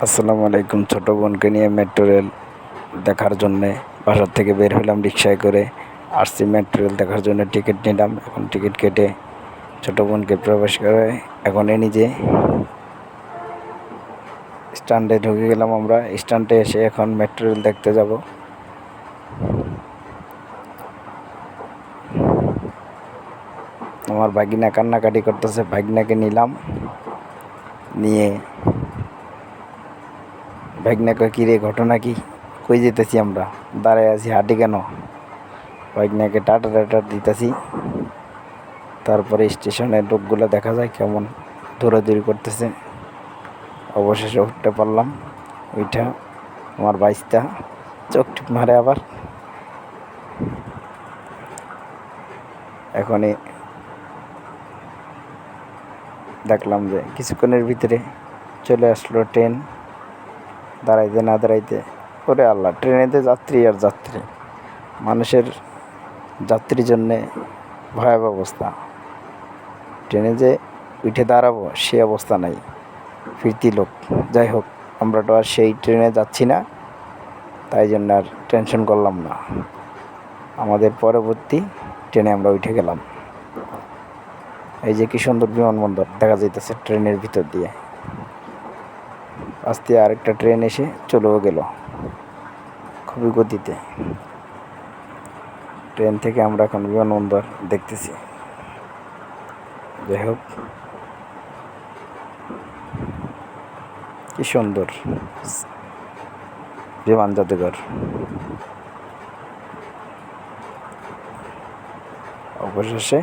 আসসালামু আলাইকুম। ছোটো বোনকে নিয়ে মেট্রো রেল দেখার জন্যে বাসার থেকে বের হলাম রিক্সায় করে। আসছি মেট্রো রেল দেখার জন্য, টিকিট নিলাম। এখন টিকিট কেটে ছোটো বোনকে প্রবেশ করে এখন নিজে স্ট্যান্ডে ঢুকে গেলাম। আমরা স্ট্যান্ডে এসে এখন মেট্রো রেল দেখতে যাব। আমার ভাগিনা কান্নাকাটি করতেছে, ভাগিনাকে নিলাম। নিয়ে ভাগিনাকে কিরে ঘটনা কি, কই যেতেছি আমরা, দাঁড়ায় আছি, হাঁটি কেন? ভাগিনাকে টাটা টাটা দিতেছি। তারপরে স্টেশনের লোকগুলো দেখা যায় কেমন দৌড়াদৌড়ি করতেছে। অবশেষে উঠতে পারলাম। ওইটা আমার বাইসটা চোখ টিপ মারে আবার। এখনই দেখলাম যে কিছুক্ষণের ভিতরে চলে আসলো ট্রেন। দাঁড়াইতে না দাঁড়াইতে, ওরে আল্লাহ, ট্রেনেতে যাত্রী আর যাত্রী, মানুষের যাত্রীর জন্যে ভয়াবহ অবস্থা। ট্রেনে যে উঠে দাঁড়াবো সে অবস্থা নাই, ফিরতি লোক। যাই হোক, আমরা তো আর সেই ট্রেনে যাচ্ছি না, তাই জন্য আর টেনশন করলাম না। আমাদের পরবর্তী ট্রেনে আমরা উঠে গেলাম। এই যে কি সুন্দর বিমানবন্দর দেখা যাইতেছে ট্রেনের ভিতর দিয়ে। আস্তে আরেকটা ট্রেন এসে চলেও গেল খুবই গতিতে। ট্রেন থেকে আমরা এখন বিমানবন্দর দেখতেছি। যাই হোক, কি সুন্দর বিমান জাদুঘর। অবশেষে